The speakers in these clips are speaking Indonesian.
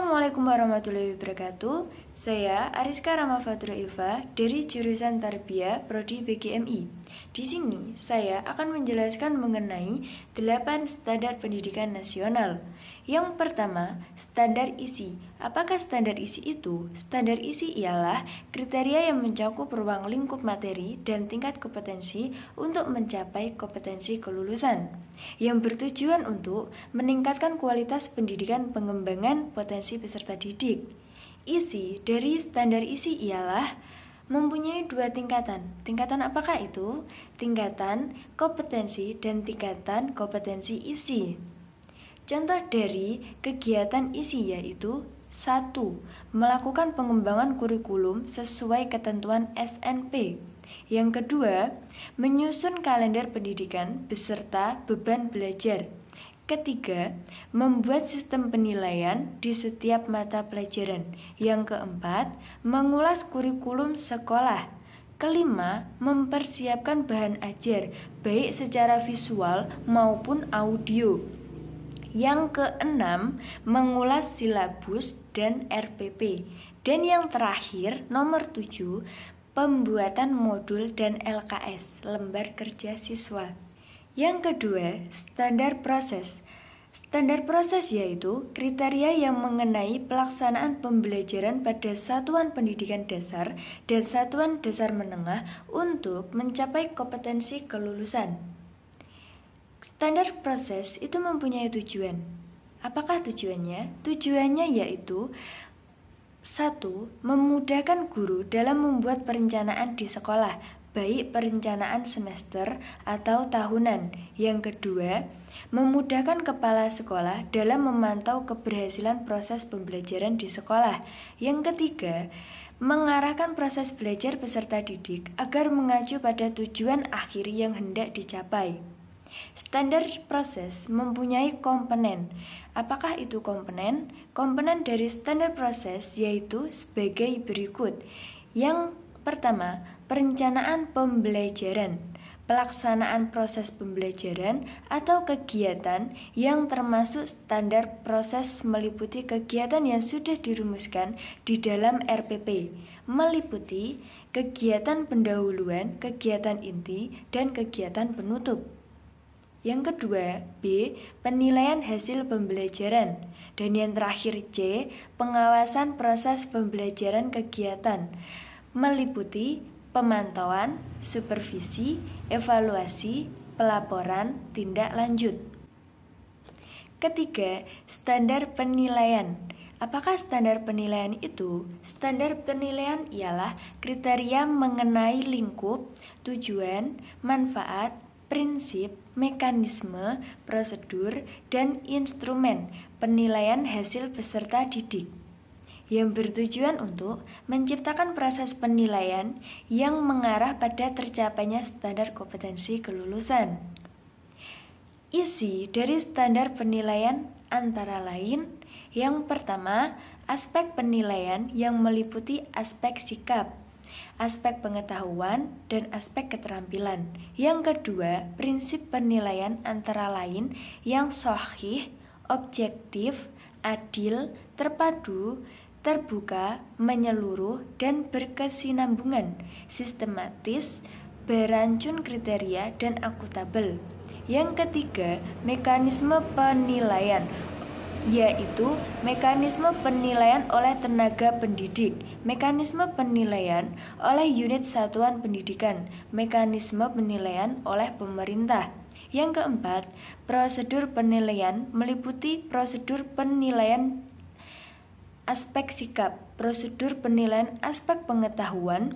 Assalamualaikum warahmatullahi wabarakatuh. Saya Ariska Ramafatura Iva dari jurusan Tarbiyah Prodi BGMI. Di sini saya akan menjelaskan mengenai 8 standar pendidikan nasional. Yang pertama, standar isi. Apakah standar isi itu? Standar isi ialah kriteria yang mencakup ruang lingkup materi dan tingkat kompetensi untuk mencapai kompetensi kelulusan, yang bertujuan untuk meningkatkan kualitas pendidikan pengembangan potensi peserta didik. Isi dari standar isi ialah mempunyai 2 tingkatan. Tingkatan apakah itu? Tingkatan kompetensi dan tingkatan kompetensi isi. Contoh dari kegiatan isi yaitu 1. Melakukan pengembangan kurikulum sesuai ketentuan SNP. Yang kedua, menyusun kalender pendidikan beserta beban belajar. Ketiga, membuat sistem penilaian di setiap mata pelajaran. Yang keempat, mengulas kurikulum sekolah. Kelima, mempersiapkan bahan ajar, baik secara visual maupun audio. Yang keenam, mengulas silabus dan RPP. Dan yang terakhir, nomor 7, pembuatan modul dan LKS, lembar kerja siswa. Yang kedua, standar proses. Standar proses yaitu kriteria yang mengenai pelaksanaan pembelajaran pada satuan pendidikan dasar dan satuan dasar menengah untuk mencapai kompetensi kelulusan. Standar proses itu mempunyai tujuan. Apakah tujuannya? Tujuannya yaitu 1. Memudahkan guru dalam membuat perencanaan di sekolah, baik perencanaan semester atau tahunan. Yang kedua, memudahkan kepala sekolah dalam memantau keberhasilan proses pembelajaran di sekolah. Yang ketiga, mengarahkan proses belajar peserta didik agar mengacu pada tujuan akhir yang hendak dicapai. Standar proses mempunyai komponen. Apakah itu komponen? Komponen dari standar proses yaitu sebagai berikut. Yang pertama, perencanaan pembelajaran. Pelaksanaan proses pembelajaran atau kegiatan yang termasuk standar proses meliputi kegiatan yang sudah dirumuskan di dalam RPP, meliputi kegiatan pendahuluan, kegiatan inti, dan kegiatan penutup. Yang kedua, B. Penilaian hasil pembelajaran. Dan yang terakhir, C. Pengawasan proses pembelajaran kegiatan, meliputi pemantauan, supervisi, evaluasi, pelaporan, tindak lanjut. Ketiga, standar penilaian. Apakah standar penilaian itu? Standar penilaian ialah kriteria mengenai lingkup, tujuan, manfaat, prinsip, mekanisme, prosedur, dan instrumen penilaian hasil peserta didik, yang bertujuan untuk menciptakan proses penilaian yang mengarah pada tercapainya standar kompetensi kelulusan. Isi dari standar penilaian antara lain, yang pertama, aspek penilaian yang meliputi aspek sikap, aspek pengetahuan, dan aspek keterampilan. Yang kedua, prinsip penilaian antara lain yang sahih, objektif, adil, terpadu, terbuka, menyeluruh, dan berkesinambungan, sistematis, berancun kriteria, dan akuntabel. Yang ketiga, mekanisme penilaian, yaitu mekanisme penilaian oleh tenaga pendidik, mekanisme penilaian oleh unit satuan pendidikan, mekanisme penilaian oleh pemerintah. Yang keempat, prosedur penilaian meliputi prosedur penilaian aspek sikap, prosedur penilaian aspek pengetahuan,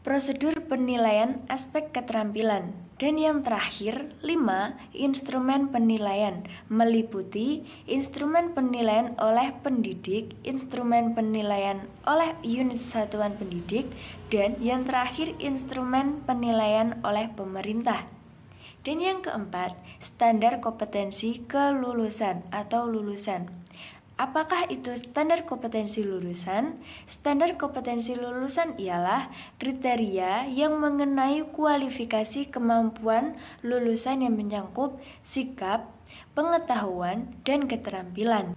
prosedur penilaian aspek keterampilan. Dan yang terakhir, 5. Instrumen penilaian meliputi instrumen penilaian oleh pendidik, instrumen penilaian oleh unit satuan pendidik, dan yang terakhir instrumen penilaian oleh pemerintah. Dan yang keempat, standar kompetensi kelulusan atau lulusan. Apakah itu standar kompetensi lulusan? Standar kompetensi lulusan ialah kriteria yang mengenai kualifikasi kemampuan lulusan yang menyangkut sikap, pengetahuan, dan keterampilan.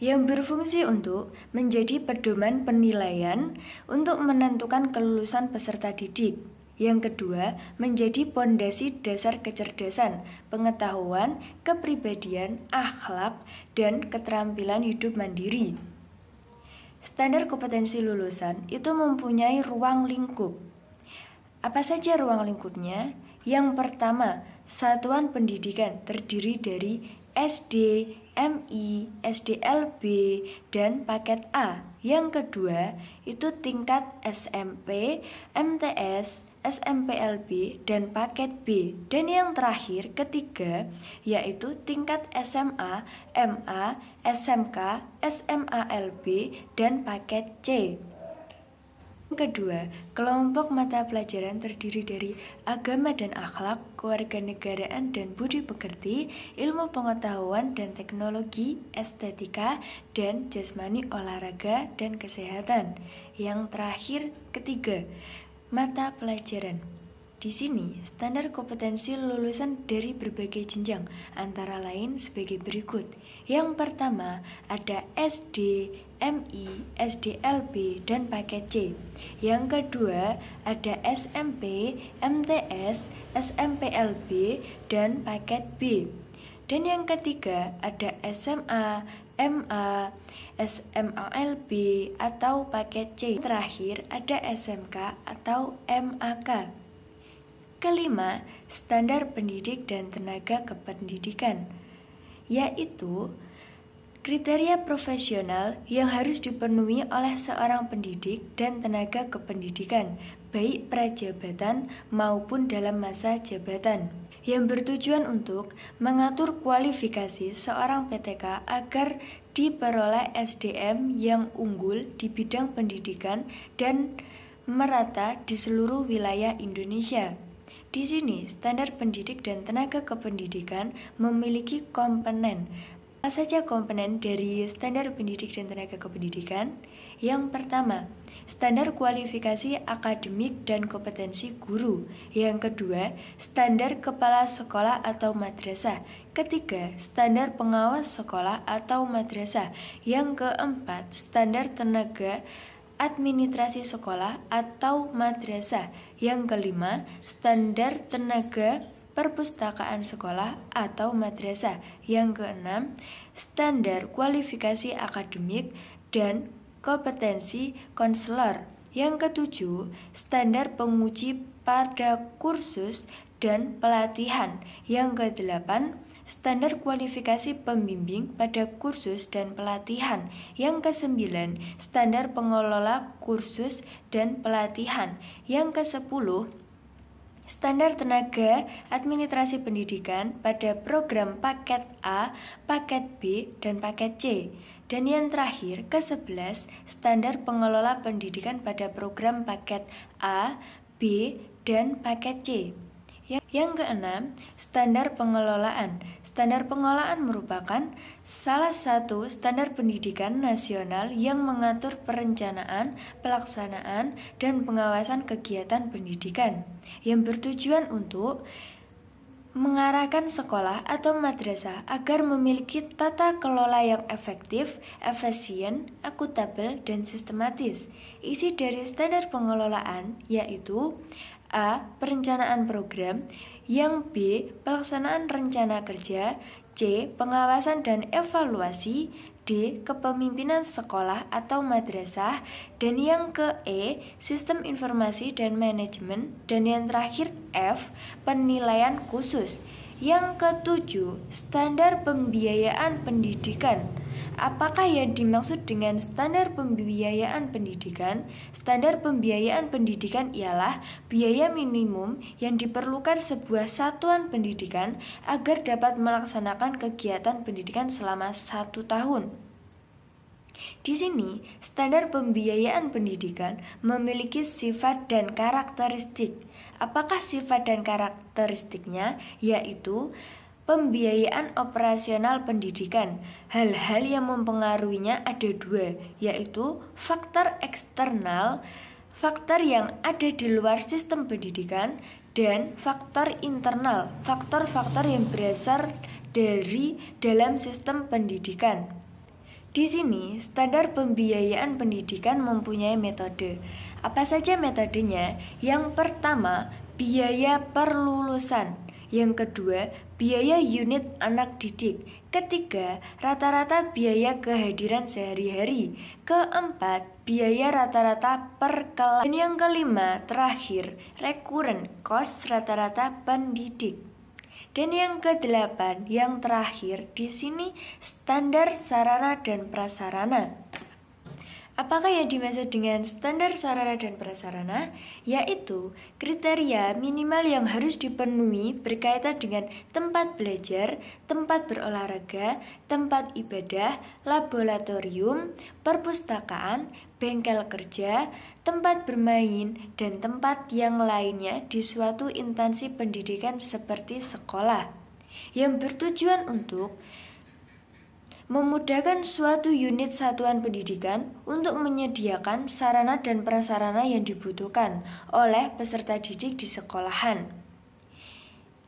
yang berfungsi untuk menjadi pedoman penilaian untuk menentukan kelulusan peserta didik. Yang kedua, menjadi pondasi dasar kecerdasan, pengetahuan, kepribadian, akhlak, dan keterampilan hidup mandiri. Standar kompetensi lulusan itu mempunyai ruang lingkup. Apa saja ruang lingkupnya? Yang pertama, satuan pendidikan terdiri dari SD, MI, SDLB, dan paket A. Yang kedua, itu tingkat SMP, MTS, SMPLB, dan paket B. Dan yang terakhir, ketiga, yaitu tingkat SMA, MA, SMK, SMALB, dan paket C. Kedua, kelompok mata pelajaran terdiri dari agama dan akhlak, kewarganegaraan dan budi pekerti, ilmu pengetahuan dan teknologi, estetika, dan jasmani olahraga dan kesehatan. Yang terakhir, ketiga, mata pelajaran. Di sini, standar kompetensi lulusan dari berbagai jenjang, antara lain sebagai berikut. Yang pertama, ada SD, MI, SDLB, dan paket C. Yang kedua, ada SMP, MTS, SMPLB, dan paket B. Dan yang ketiga, ada SMA, MA, SMALB, atau paket C. Terakhir, ada SMK atau MAK. Kelima, standar pendidik dan tenaga kependidikan, yaitu kriteria profesional yang harus dipenuhi oleh seorang pendidik dan tenaga kependidikan, baik prajabatan maupun dalam masa jabatan, yang bertujuan untuk mengatur kualifikasi seorang PTK agar diperoleh SDM yang unggul di bidang pendidikan dan merata di seluruh wilayah Indonesia. Di sini, standar pendidik dan tenaga kependidikan memiliki komponen. Apa saja komponen dari standar pendidik dan tenaga kependidikan? Yang pertama, standar kualifikasi akademik dan kompetensi guru. Yang kedua, standar kepala sekolah atau madrasah. Ketiga, standar pengawas sekolah atau madrasah. Yang keempat, standar tenaga administrasi sekolah atau madrasah. Yang kelima, standar tenaga perpustakaan sekolah atau madrasah. Yang keenam, standar kualifikasi akademik dan kompetensi konselor. Yang ketujuh, standar penguji pada kursus dan pelatihan. Yang kedelapan, standar kualifikasi pembimbing pada kursus dan pelatihan. Yang kesembilan, standar pengelola kursus dan pelatihan. Yang kesepuluh, standar tenaga administrasi pendidikan pada program paket A, paket B, dan paket C. Dan yang terakhir, ke-11, standar pengelola pendidikan pada program paket A, B, dan paket C. Yang keenam, standar pengelolaan. Standar pengelolaan merupakan salah satu standar pendidikan nasional yang mengatur perencanaan, pelaksanaan, dan pengawasan kegiatan pendidikan yang bertujuan untuk mengarahkan sekolah atau madrasah agar memiliki tata kelola yang efektif, efisien, akuntabel, dan sistematis. Isi dari standar pengelolaan yaitu A. Perencanaan program. Yang B. Pelaksanaan rencana kerja. C. Pengawasan dan evaluasi. D. Kepemimpinan sekolah atau madrasah. Dan yang ke E. Sistem informasi dan manajemen. Dan yang terakhir F. Penilaian khusus. Yang ketujuh, standar pembiayaan pendidikan. Apakah yang dimaksud dengan standar pembiayaan pendidikan? Standar pembiayaan pendidikan ialah biaya minimum yang diperlukan sebuah satuan pendidikan agar dapat melaksanakan kegiatan pendidikan selama 1 tahun. Di sini, standar pembiayaan pendidikan memiliki sifat dan karakteristik. Apakah sifat dan karakteristiknya? Yaitu pembiayaan operasional pendidikan. Hal-hal yang mempengaruhinya ada 2, yaitu faktor eksternal, faktor yang ada di luar sistem pendidikan, dan faktor internal, faktor-faktor yang berasal dari dalam sistem pendidikan. Di sini, standar pembiayaan pendidikan mempunyai metode. Apa saja metodenya? Yang pertama, biaya per lulusan. Yang kedua, biaya unit anak didik. Ketiga, rata-rata biaya kehadiran sehari-hari. Keempat, biaya rata-rata per kelas. Dan yang kelima, terakhir, recurrent cost rata-rata pendidik. Dan yang kedelapan, yang terakhir, di sini standar sarana dan prasarana. Apakah yang dimaksud dengan standar sarana dan prasarana? Yaitu kriteria minimal yang harus dipenuhi berkaitan dengan tempat belajar, tempat berolahraga, tempat ibadah, laboratorium, perpustakaan, bengkel kerja, tempat bermain, dan tempat yang lainnya di suatu instansi pendidikan seperti sekolah, yang bertujuan untuk memudahkan suatu unit satuan pendidikan untuk menyediakan sarana dan prasarana yang dibutuhkan oleh peserta didik di sekolahan.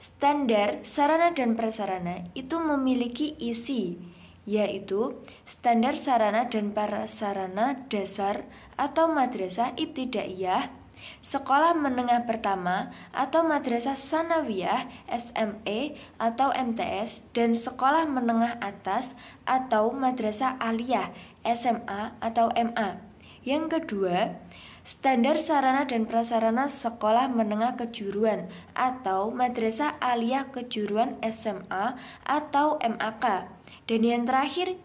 Standar sarana dan prasarana itu memiliki isi, yaitu standar sarana dan prasarana dasar atau madrasah ibtidaiyah, sekolah menengah pertama atau madrasah sanawiyah SME atau MTS, dan sekolah menengah atas atau madrasah aliyah SMA atau MA. Yang kedua, standar sarana dan prasarana sekolah menengah kejuruan atau madrasah aliyah kejuruan SMA atau MAK. Dan yang terakhir,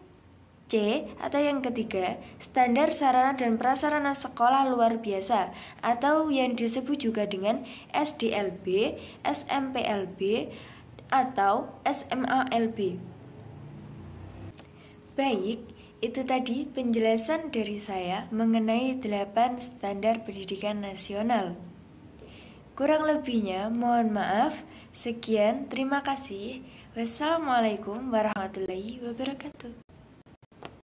C atau yang ketiga, standar sarana dan prasarana sekolah luar biasa atau yang disebut juga dengan SDLB, SMPLB, atau SMALB. Baik, itu tadi penjelasan dari saya mengenai 8 standar pendidikan nasional. Kurang lebihnya mohon maaf. Sekian, terima kasih. Wassalamualaikum warahmatullahi wabarakatuh.